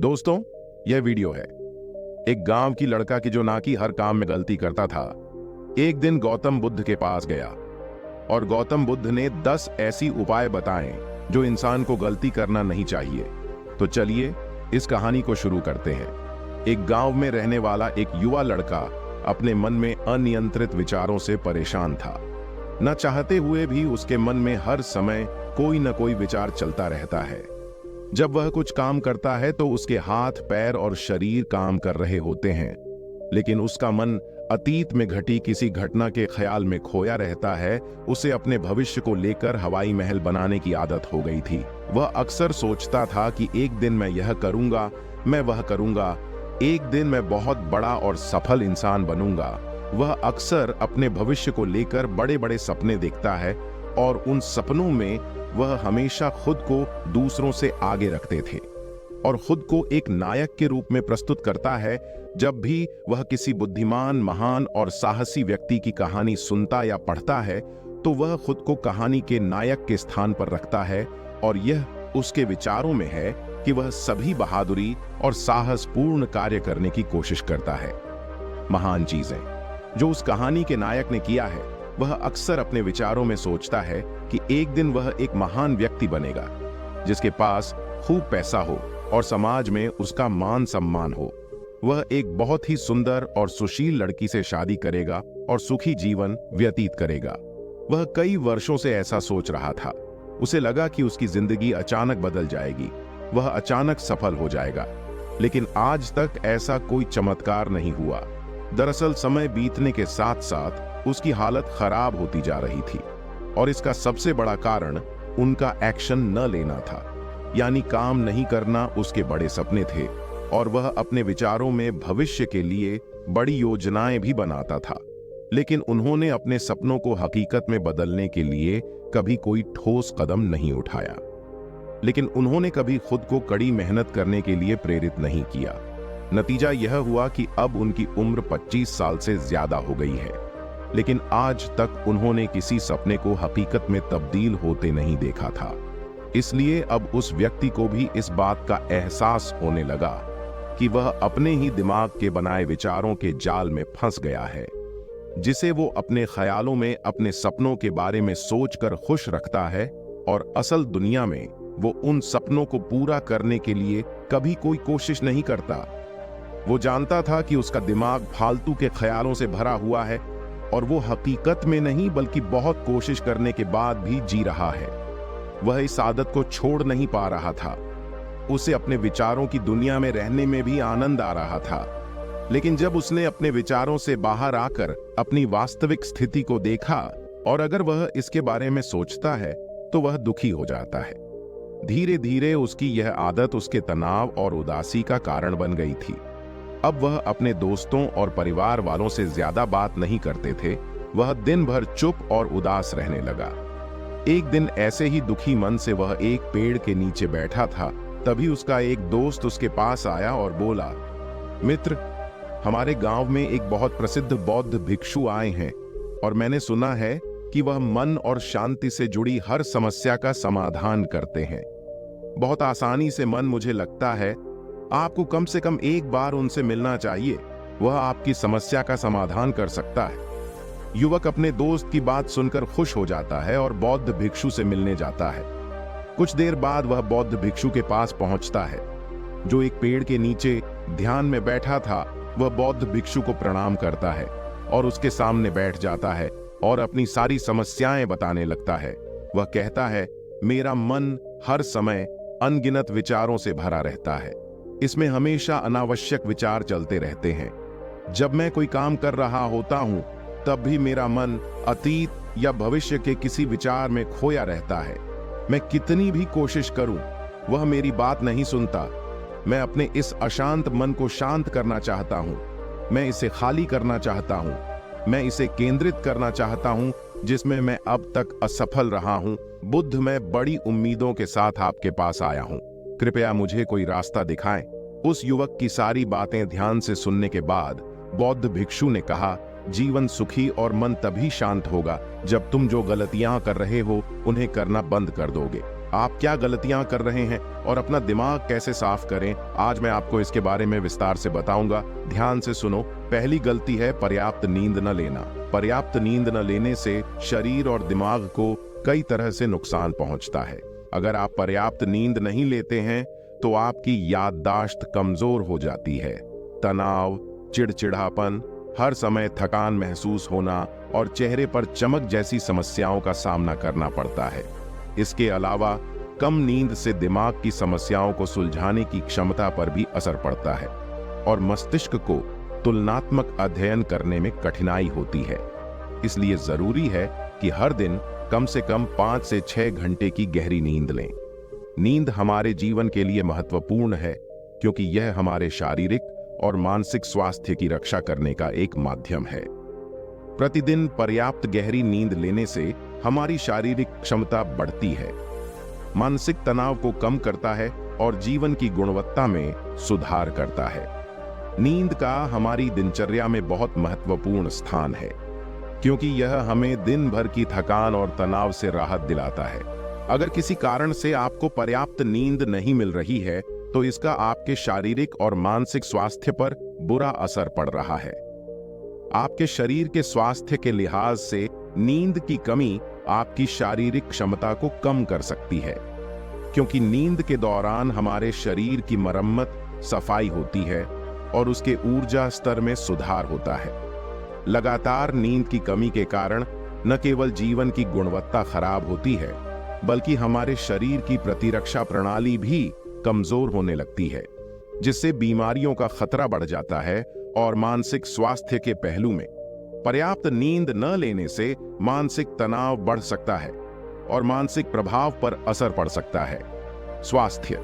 दोस्तों, यह वीडियो है एक गांव की लड़का की जो ना कि हर काम में गलती करता था। एक दिन गौतम बुद्ध के पास गया और गौतम बुद्ध ने 10 ऐसी उपाय बताए जो इंसान को गलती करना नहीं चाहिए। तो चलिए इस कहानी को शुरू करते हैं। एक गांव में रहने वाला एक युवा लड़का अपने मन में अनियंत्रित विचारों से परेशान था। न चाहते हुए भी उसके मन में हर समय कोई न कोई विचार चलता रहता है। जब वह कुछ काम करता है तो उसके हाथ, पैर और शरीर काम कर रहे होते हैं, लेकिन उसका मन अतीत में घटी किसी घटना के ख्याल में खोया रहता है। उसे अपने भविष्य को लेकर हवाई महल बनाने की आदत हो गई थी। वह अक्सर सोचता था कि एक दिन मैं यह करूंगा, मैं वह करूंगा, एक दिन मैं बहुत बड़ा और सफल इंसान बनूंगा। वह अक्सर अपने भविष्य को लेकर बड़े बड़े सपने देखता है और उन सपनों में वह हमेशा खुद को दूसरों से आगे रखते थे और खुद को एक नायक के रूप में प्रस्तुत करता है। जब भी वह किसी बुद्धिमान, महान और साहसी व्यक्ति की कहानी सुनता या पढ़ता है तो वह खुद को कहानी के नायक के स्थान पर रखता है और यह उसके विचारों में है कि वह सभी बहादुरी और साहसपूर्ण कार्य करने की कोशिश करता है। महान चीजें जो उस कहानी के नायक ने किया है, वह अक्सर अपने विचारों में सोचता है कि एक दिन वह एक महान व्यक्ति बनेगा जिसके पास खूब पैसा हो और समाज में उसका मान सम्मान हो। वह एक बहुत ही सुंदर और सुशील लड़की से शादी करेगा और सुखी जीवन व्यतीत करेगा। वह कई वर्षों से ऐसा सोच रहा था। उसे लगा कि उसकी जिंदगी अचानक बदल जाएगी, वह अचानक सफल हो जाएगा, लेकिन आज तक ऐसा कोई चमत्कार नहीं हुआ। दरअसल समय बीतने के साथ साथ उसकी हालत खराब होती जा रही थी और इसका सबसे बड़ा कारण उनका एक्शन न लेना था, यानी काम नहीं करना। उसके बड़े सपने थे और वह अपने विचारों में भविष्य के लिए बड़ी योजनाएं भी बनाता था, लेकिन उन्होंने अपने सपनों को हकीकत में बदलने के लिए कभी कोई ठोस कदम नहीं उठाया। लेकिन उन्होंने कभी खुद को कड़ी मेहनत करने के लिए प्रेरित नहीं किया। नतीजा यह हुआ कि अब उनकी उम्र 25 साल से ज्यादा हो गई है, लेकिन आज तक उन्होंने किसी सपने को हकीकत में तब्दील होते नहीं देखा था। इसलिए अब उस व्यक्ति को भी इस बात का एहसास होने लगा कि वह अपने ही दिमाग के बनाए विचारों के जाल में फंस गया है, जिसे वो अपने ख्यालों में अपने सपनों के बारे में सोचकर खुश रखता है और असल दुनिया में वो उन सपनों को पूरा करने के लिए कभी कोई कोशिश नहीं करता। वो जानता था कि उसका दिमाग फालतू के ख्यालों से भरा हुआ है और वो हकीकत में नहीं बल्कि बहुत कोशिश करने के बाद भी जी रहा है। वह इस आदत को छोड़ नहीं पा रहा था। उसे अपने विचारों की दुनिया में रहने में भी आनंद आ रहा था, लेकिन जब उसने अपने विचारों से बाहर आकर अपनी वास्तविक स्थिति को देखा और अगर वह इसके बारे में सोचता है तो वह दुखी हो जाता है। धीरे धीरे उसकी यह आदत उसके तनाव और उदासी का कारण बन गई थी। अब वह अपने दोस्तों और परिवार वालों से ज्यादा बात नहीं करते थे। वह दिन भर चुप और उदास रहने लगा। एक दिन ऐसे ही दुखी मन से वह एक पेड़ के नीचे बैठा था। तभी उसका एक दोस्त उसके पास आया और बोला, मित्र, हमारे गांव में एक बहुत प्रसिद्ध बौद्ध भिक्षु आए हैं और मैंने सुना है कि वह मन और शांति से जुड़ी हर समस्या का समाधान करते हैं। बहुत आसानी से मन, मुझे लगता है आपको कम से कम एक बार उनसे मिलना चाहिए। वह आपकी समस्या का समाधान कर सकता है। युवक अपने दोस्त की बात सुनकर खुश हो जाता है और बौद्ध भिक्षु से मिलने जाता है। कुछ देर बाद वह बौद्ध भिक्षु के पास पहुंचता है, जो एक पेड़ के नीचे ध्यान में बैठा था। वह बौद्ध भिक्षु को प्रणाम करता है और उसके सामने बैठ जाता है और अपनी सारी समस्याएं बताने लगता है। वह कहता है, मेरा मन हर समय अनगिनत विचारों से भरा रहता है। इसमें हमेशा अनावश्यक विचार चलते रहते हैं। जब मैं कोई काम कर रहा होता हूं तब भी मेरा मन अतीत या भविष्य के किसी विचार में खोया रहता है। मैं कितनी भी कोशिश करूं, वह मेरी बात नहीं सुनता। मैं अपने इस अशांत मन को शांत करना चाहता हूं। मैं इसे खाली करना चाहता हूं। मैं इसे केंद्रित करना चाहता हूं, जिसमें मैं अब तक असफल रहा हूं। बुद्ध, मैं बड़ी उम्मीदों के साथ आपके पास आया हूं। कृपया मुझे कोई रास्ता दिखाएं। उस युवक की सारी बातें ध्यान से सुनने के बाद बौद्ध भिक्षु ने कहा, जीवन सुखी और मन तभी शांत होगा जब तुम जो गलतियां कर रहे हो उन्हें करना बंद कर दोगे। आप क्या गलतियां कर रहे हैं और अपना दिमाग कैसे साफ करें, आज मैं आपको इसके बारे में विस्तार से बताऊंगा। ध्यान से सुनो। पहली गलती है पर्याप्त नींद न लेना। पर्याप्त नींद न लेने से शरीर और दिमाग को कई तरह से नुकसान पहुंचता है। अगर आप पर्याप्त नींद नहीं लेते हैं तो आपकी याददाश्त कमजोर हो जाती है। तनाव, चिड़चिड़ापन, हर समय थकान महसूस होना और चेहरे पर चमक जैसी समस्याओं का सामना करना पड़ता है। इसके अलावा कम नींद से दिमाग की समस्याओं को सुलझाने की क्षमता पर भी असर पड़ता है और मस्तिष्क को तुलनात्मक अध्ययन करने में कठिनाई होती है। इसलिए जरूरी है कि हर दिन कम से कम 5 से 6 घंटे की गहरी नींद लें। नींद हमारे जीवन के लिए महत्वपूर्ण है क्योंकि यह हमारे शारीरिक और मानसिक स्वास्थ्य की रक्षा करने का एक माध्यम है। प्रतिदिन पर्याप्त गहरी नींद लेने से हमारी शारीरिक क्षमता बढ़ती है, मानसिक तनाव को कम करता है और जीवन की गुणवत्ता में सुधार करता है। नींद का हमारी दिनचर्या में बहुत महत्वपूर्ण स्थान है क्योंकि यह हमें दिन भर की थकान और तनाव से राहत दिलाता है। अगर किसी कारण से आपको पर्याप्त नींद नहीं मिल रही है तो इसका आपके शारीरिक और मानसिक स्वास्थ्य पर बुरा असर पड़ रहा है। आपके शरीर के स्वास्थ्य के लिहाज से नींद की कमी आपकी शारीरिक क्षमता को कम कर सकती है क्योंकि नींद के दौरान हमारे शरीर की मरम्मत, सफाई होती है और उसके ऊर्जा स्तर में सुधार होता है। लगातार नींद की कमी के कारण न केवल जीवन की गुणवत्ता खराब होती है बल्कि हमारे शरीर की प्रतिरक्षा प्रणाली भी कमजोर होने लगती है, जिससे बीमारियों का खतरा बढ़ जाता है। और मानसिक स्वास्थ्य के पहलू में पर्याप्त नींद न लेने से मानसिक तनाव बढ़ सकता है और मानसिक प्रभाव पर असर पड़ सकता है। स्वास्थ्य,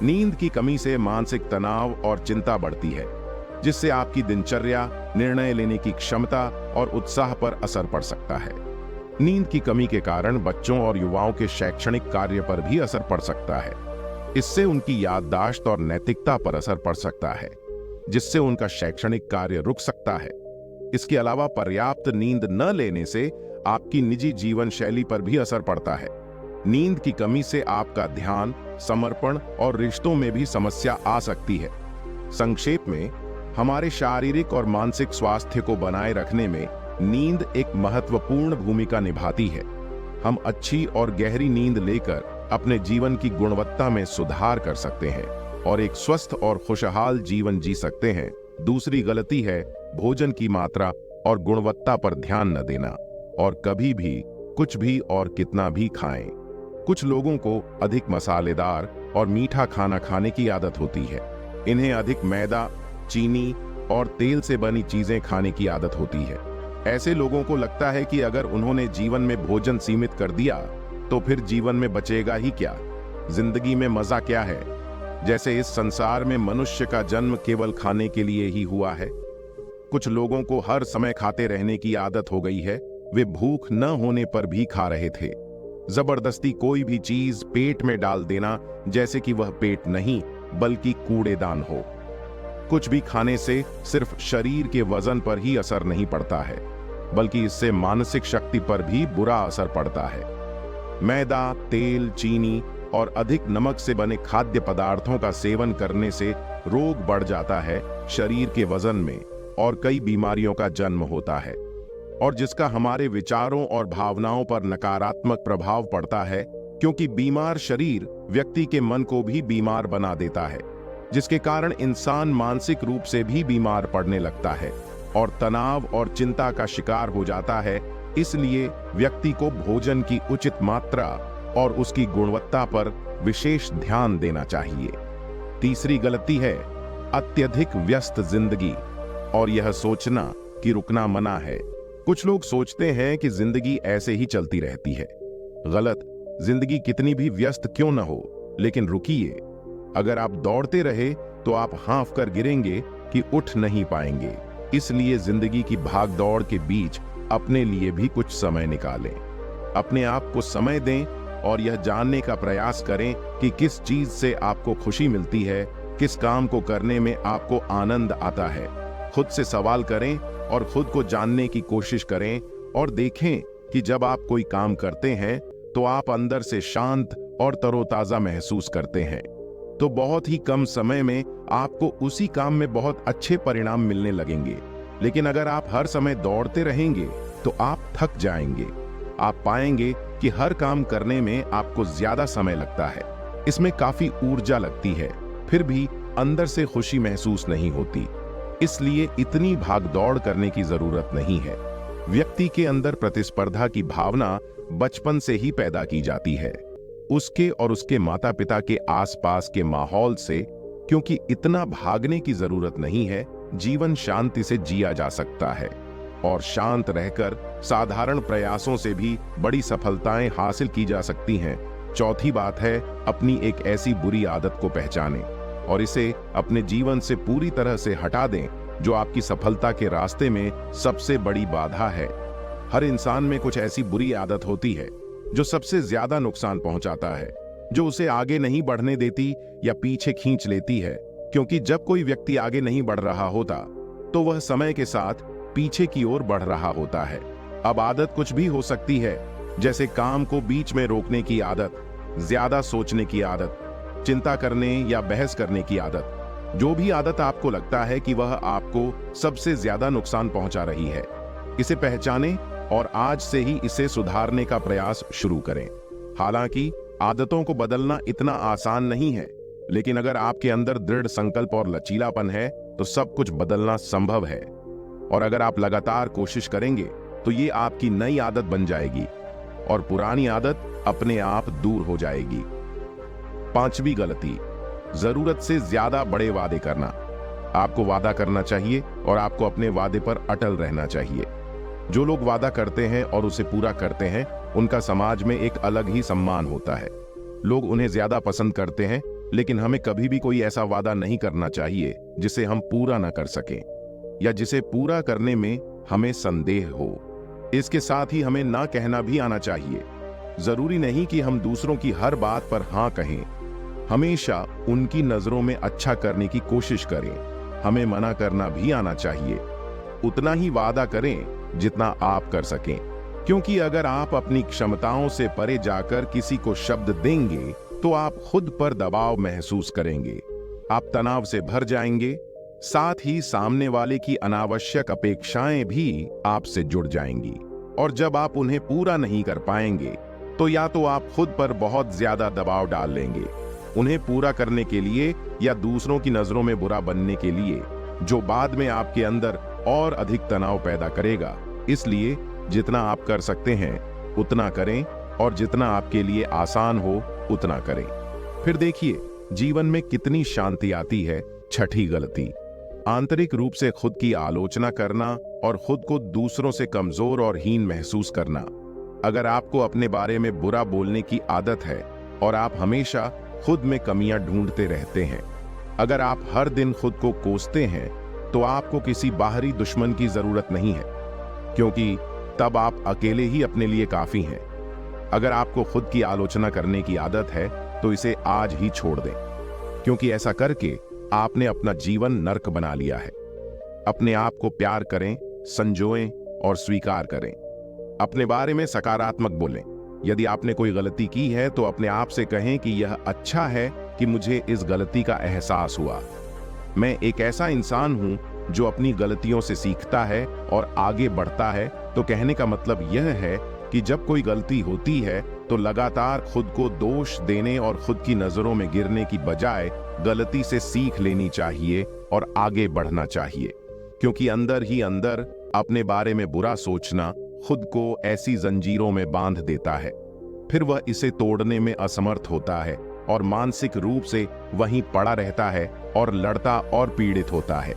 नींद की कमी से मानसिक तनाव और चिंता बढ़ती है, जिससे आपकी दिनचर्या, निर्णय लेने की क्षमता और उत्साह पर असर पड़ सकता है। नींद की कमी के कारण बच्चों और युवाओं के शैक्षणिक कार्य पर भी असर पड़ सकता है। इससे उनकी याददाश्त और नैतिकता पर असर पड़ सकता है, जिससे उनका शैक्षणिक कार्य रुक सकता है। इसके अलावा पर्याप्त नींद न लेने से आपकी निजी जीवन शैली पर भी असर पड़ता है। नींद की कमी से आपका ध्यान, समर्पण और रिश्तों में भी समस्या आ सकती है। संक्षेप में, हमारे शारीरिक और मानसिक स्वास्थ्य को बनाए रखने में नींद एक महत्वपूर्ण भूमिका निभाती है। हम अच्छी और गहरी नींद लेकर अपने जीवन की गुणवत्ता में सुधार कर सकते हैं और एक स्वस्थ और खुशहाल जीवन जी सकते हैं। दूसरी गलती है भोजन की मात्रा और गुणवत्ता पर ध्यान न देना और कभी भी कुछ भी और कितना भी खाएं। कुछ लोगों को अधिक मसालेदार और मीठा खाना खाने की आदत होती है। इन्हें अधिक मैदा, चीनी और तेल से बनी चीजें खाने की आदत होती है। ऐसे लोगों को लगता है कि अगर उन्होंने जीवन में भोजन सीमित कर दिया तो फिर जीवन में बचेगा ही क्या, जिंदगी में मजा क्या है, जैसे इस संसार में मनुष्य का जन्म केवल खाने के लिए ही हुआ है। कुछ लोगों को हर समय खाते रहने की आदत हो गई है। वे भूख न होने पर भी खा रहे थे। जबरदस्ती कोई भी चीज पेट में डाल देना जैसे कि वह पेट नहीं बल्कि कूड़ेदान हो। कुछ भी खाने से सिर्फ शरीर के वजन पर ही असर नहीं पड़ता है बल्कि इससे मानसिक शक्ति पर भी बुरा असर पड़ता है। मैदा, तेल, चीनी और अधिक नमक से बने खाद्य पदार्थों का सेवन करने से रोग बढ़ जाता है, शरीर के वजन में और कई बीमारियों का जन्म होता है और जिसका हमारे विचारों और भावनाओं पर नकारात्मक प्रभाव पड़ता है क्योंकि बीमार शरीर व्यक्ति के मन को भी बीमार बना देता है, जिसके कारण इंसान मानसिक रूप से भी बीमार पड़ने लगता है और तनाव और चिंता का शिकार हो जाता है। इसलिए व्यक्ति को भोजन की उचित मात्रा और उसकी गुणवत्ता पर विशेष ध्यान देना चाहिए। तीसरी गलती है अत्यधिक व्यस्त जिंदगी और यह सोचना कि रुकना मना है। कुछ लोग सोचते हैं कि जिंदगी ऐसे ही चलती रहती है। गलत। जिंदगी कितनी भी व्यस्त क्यों न हो, लेकिन रुकिए। अगर आप दौड़ते रहे तो आप हाँफ कर गिरेंगे कि उठ नहीं पाएंगे। इसलिए जिंदगी की भागदौड़ के बीच अपने लिए भी कुछ समय निकालें। अपने आप को समय दें और यह जानने का प्रयास करें कि किस चीज से आपको खुशी मिलती है, किस काम को करने में आपको आनंद आता है। खुद से सवाल करें और खुद को जानने की कोशिश करें और देखें कि जब आप कोई काम करते हैं तो आप अंदर से शांत और तरोताजा महसूस करते हैं, तो बहुत ही कम समय में आपको उसी काम में बहुत अच्छे परिणाम मिलने लगेंगे। लेकिन अगर आप हर समय दौड़ते रहेंगे तो आप थक जाएंगे। आप पाएंगे कि हर काम करने में आपको ज्यादा समय लगता है, इसमें काफी ऊर्जा लगती है, फिर भी अंदर से खुशी महसूस नहीं होती। इसलिए इतनी भागदौड़ करने की जरूरत नहीं है। व्यक्ति के अंदर प्रतिस्पर्धा की भावना बचपन से ही पैदा की जाती है, उसके और उसके माता पिता के आसपास के माहौल से। क्योंकि इतना भागने की जरूरत नहीं है, जीवन शांति से जिया जा सकता है और शांत रहकर साधारण प्रयासों से भी बड़ी सफलताएं हासिल की जा सकती हैं। चौथी बात है, अपनी एक ऐसी बुरी आदत को पहचानें और इसे अपने जीवन से पूरी तरह से हटा दें जो आपकी सफलता के रास्ते में सबसे बड़ी बाधा है। हर इंसान में कुछ ऐसी बुरी आदत होती है जो सबसे ज्यादा नुकसान पहुंचाता है, जो उसे आगे नहीं बढ़ने देती या पीछे खींच लेती है। क्योंकि जब कोई व्यक्ति आगे नहीं बढ़ रहा होता तो वह समय के साथ पीछे की ओर बढ़ रहा होता है। अब आदत कुछ भी हो सकती है, जैसे काम को बीच में रोकने की आदत, ज्यादा सोचने की आदत, चिंता करने या बहस करने की आदत। जो भी आदत आपको लगता है कि वह आपको सबसे ज्यादा नुकसान पहुंचा रही है, इसे पहचानें और आज से ही इसे सुधारने का प्रयास शुरू करें। हालांकि आदतों को बदलना इतना आसान नहीं है, लेकिन अगर आपके अंदर दृढ़ संकल्प और लचीलापन है तो सब कुछ बदलना संभव है। और अगर आप लगातार कोशिश करेंगे तो ये आपकी नई आदत बन जाएगी और पुरानी आदत अपने आप दूर हो जाएगी। पांचवी गलती, जरूरत से ज्यादा बड़े वादे करना। आपको वादा करना चाहिए और आपको अपने वादे पर अटल रहना चाहिए। जो लोग वादा करते हैं और उसे पूरा करते हैं, उनका समाज में एक अलग ही सम्मान होता है। लोग उन्हें ज्यादा पसंद करते हैं, लेकिन हमें कभी भी कोई ऐसा वादा नहीं करना चाहिए जिसे हम पूरा न कर सकें या जिसे पूरा करने में हमें संदेह हो। इसके साथ ही हमें ना कहना भी आना चाहिए। जरूरी नहीं कि हम दूसरों की हर बात पर हाँ कहें। हमेशा उनकी नजरों में अच्छा करने की कोशिश करें। हमें मना करना भी आना चाहिए। उतना ही वादा करें जितना आप कर सकें, क्योंकि अगर आप अपनी क्षमताओं से परे जाकर किसी को शब्द देंगे तो आप खुद पर दबाव महसूस करेंगे, आप तनाव से भर जाएंगे, साथ ही सामने वाले की अनावश्यक अपेक्षाएं भी आपसे जुड़ जाएंगी। और जब आप उन्हें पूरा नहीं कर पाएंगे तो या तो आप खुद पर बहुत ज्यादा दबाव डाल लेंगे उन्हें पूरा करने के लिए या दूसरों की नजरों में बुरा बनने के लिए, जो बाद में आपके अंदर और अधिक तनाव पैदा करेगा। इसलिए जितना आप कर सकते हैं उतना करें और जितना आपके लिए आसान हो उतना करें। फिर देखिए जीवन में कितनी शांति आती है। छठी गलती, आंतरिक रूप से खुद की आलोचना करना और खुद को दूसरों से कमजोर और हीन महसूस करना। अगर आपको अपने बारे में बुरा बोलने की आदत है और आप हमेशा खुद में कमियां ढूंढते रहते हैं, अगर आप हर दिन खुद को कोसते हैं, तो आपको किसी बाहरी दुश्मन की जरूरत नहीं है, क्योंकि तब आप अकेले ही अपने लिए काफी हैं। अगर आपको खुद की आलोचना करने की आदत है तो इसे आज ही छोड़ दें, क्योंकि ऐसा करके आपने अपना जीवन नर्क बना लिया है। अपने आप को प्यार करें, संजोएं और स्वीकार करें। अपने बारे में सकारात्मक बोलें। यदि आपने कोई गलती की है तो अपने आप से कहें कि यह अच्छा है कि मुझे इस गलती का एहसास हुआ। मैं एक ऐसा इंसान हूं जो अपनी गलतियों से सीखता है और आगे बढ़ता है। तो कहने का मतलब यह है कि जब कोई गलती होती है तो लगातार खुद को दोष देने और खुद की नजरों में गिरने की बजाय गलती से सीख लेनी चाहिए और आगे बढ़ना चाहिए, क्योंकि अंदर ही अंदर अपने बारे में बुरा सोचना खुद को ऐसी जंजीरों में बांध देता है। फिर वह इसे तोड़ने में असमर्थ होता है और मानसिक रूप से वहीं पड़ा रहता है और लड़ता और पीड़ित होता है।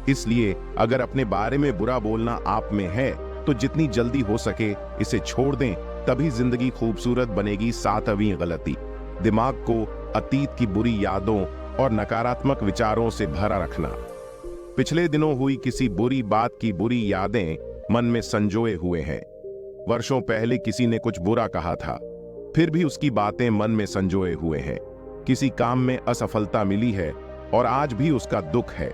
इसलिए अगर अपने बारे में बुरा बोलना आप में है तो जितनी जल्दी हो सके इसे छोड़ दें, तभी जिंदगी खूबसूरत बनेगी। सातवीं गलती, दिमाग को अतीत की बुरी यादों और नकारात्मक विचारों से भरा रखना। पिछले दिनों हुई किसी बुरी बात की बुरी यादें मन में संजोए हुए हैं। वर्षों पहले किसी ने कुछ बुरा कहा था, फिर भी उसकी बातें मन में संजोए हुए हैं। किसी काम में असफलता मिली है और आज भी उसका दुख है।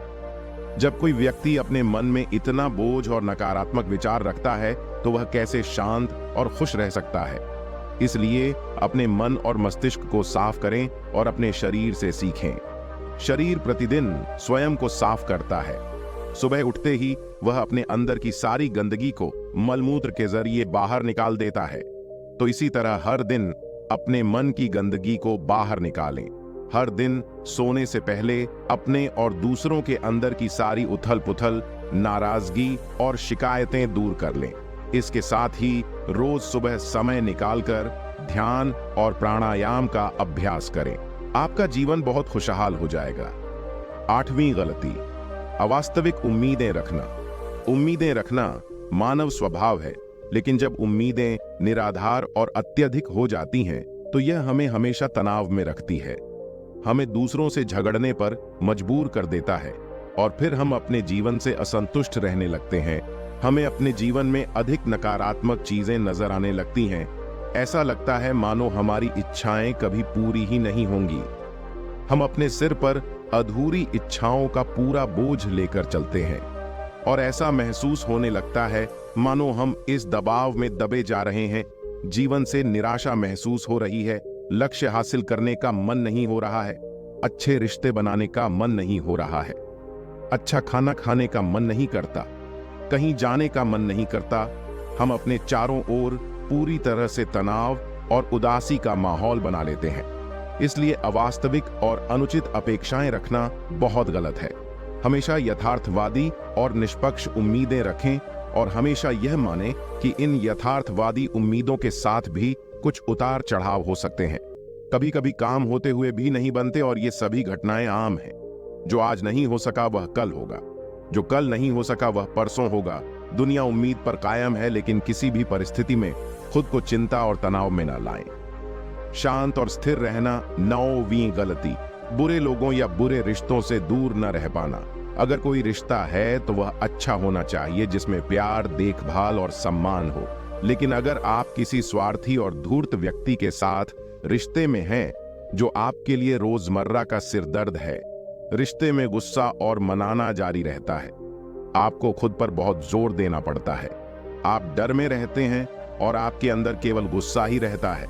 जब कोई व्यक्ति अपने मन में इतना बोझ और नकारात्मक विचार रखता है तो वह कैसे शांत और खुश रह सकता है। इसलिए अपने मन और मस्तिष्क को साफ करें और अपने शरीर से सीखें। शरीर प्रतिदिन स्वयं को साफ करता है। सुबह उठते ही वह अपने अंदर की सारी गंदगी को मलमूत्र के जरिए बाहर निकाल देता है। तो इसी तरह हर दिन अपने मन की गंदगी को बाहर निकालें। हर दिन सोने से पहले अपने और दूसरों के अंदर की सारी उथल पुथल, नाराजगी और शिकायतें दूर कर लें। इसके साथ ही रोज सुबह समय निकालकर ध्यान और प्राणायाम का अभ्यास करें। आपका जीवन बहुत खुशहाल हो जाएगा। 8वीं गलती, अवास्तविक उम्मीदें रखना। उम्मीदें रखना मानव स्वभाव है, लेकिन जब उम्मीदें निराधार और अत्यधिक हो जाती हैं तो यह हमें हमेशा तनाव में रखती है। हमें दूसरों से झगड़ने पर मजबूर कर देता है और फिर हम अपने जीवन से असंतुष्ट रहने लगते हैं। हमें अपने जीवन में अधिक नकारात्मक चीजें नजर आने लगती हैं। ऐसा लगता है मानो हमारी इच्छाएं कभी पूरी ही नहीं होंगी। हम अपने सिर पर अधूरी इच्छाओं का पूरा बोझ लेकर चलते हैं और ऐसा महसूस होने लगता है मानो हम इस दबाव में दबे जा रहे हैं। जीवन से निराशा महसूस हो रही है, लक्ष्य हासिल करने का मन नहीं हो रहा है, अच्छे रिश्ते बनाने का मन नहीं हो रहा है, अच्छा खाना खाने का मन नहीं करता, कहीं जाने का मन नहीं करता। हम अपने चारों ओर पूरी तरह से तनाव और उदासी का माहौल बना लेते हैं। इसलिए अवास्तविक और अनुचित अपेक्षाएं रखना बहुत गलत है। हमेशा यथार्थवादी और निष्पक्ष उम्मीदें रखें और हमेशा यह मानें कि इन यथार्थवादी उम्मीदों के साथ भी कुछ उतार चढ़ाव हो सकते हैं। कभी कभी काम होते हुए भी नहीं बनते और ये सभी घटनाएं आम हैं। जो आज नहीं हो सका वह कल होगा, जो कल नहीं हो सका वह परसों होगा। दुनिया उम्मीद पर कायम है, लेकिन किसी भी परिस्थिति में खुद को चिंता और तनाव में न लाएं। शांत और स्थिर रहना 9वीं गलती, बुरे लोगों या बुरे रिश्तों से दूर न रह पाना। अगर कोई रिश्ता है तो वह अच्छा होना चाहिए, जिसमें प्यार, देखभाल और सम्मान हो। लेकिन अगर आप किसी स्वार्थी और धूर्त व्यक्ति के साथ रिश्ते में हैं जो आपके लिए रोजमर्रा का सिरदर्द है, रिश्ते में गुस्सा और मनाना जारी रहता है, आपको खुद पर बहुत जोर देना पड़ता है, आप डर में रहते हैं और आपके अंदर केवल गुस्सा ही रहता है,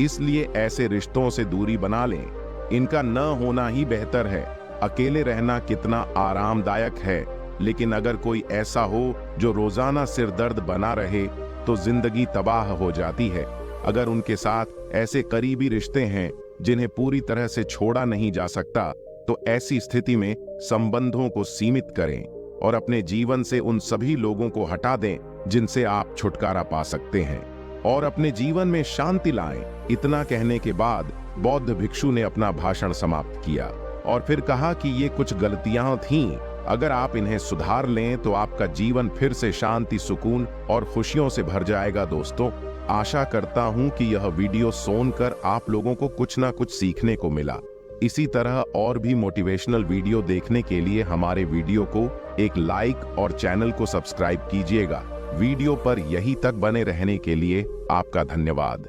इसलिए ऐसे रिश्तों से दूरी बना लें। इनका न होना ही बेहतर है। अकेले रहना कितना आरामदायक है, लेकिन अगर कोई ऐसा हो जो रोजाना सिरदर्द बना रहे तो जिंदगी तबाह हो जाती है। अगर उनके साथ ऐसे करीबी रिश्ते हैं जिन्हें पूरी तरह से छोड़ा नहीं जा सकता, तो ऐसी स्थिति में संबंधों को सीमित करें और अपने जीवन से उन सभी लोगों को हटा दें जिनसे आप छुटकारा पा सकते हैं और अपने जीवन में शांति लाएं। इतना कहने के बाद बौद्ध भिक्षु ने अपना भाषण समाप्त किया और फिर कहा कि ये कुछ गलतियां थीं, अगर आप इन्हें सुधार लें तो आपका जीवन फिर से शांति, सुकून और खुशियों से भर जाएगा। दोस्तों, आशा करता हूं कि यह वीडियो सुनकर आप लोगों को कुछ ना कुछ सीखने को मिला। इसी तरह और भी मोटिवेशनल वीडियो देखने के लिए हमारे वीडियो को एक लाइक और चैनल को सब्सक्राइब कीजिएगा। वीडियो पर यहीं तक बने रहने के लिए आपका धन्यवाद।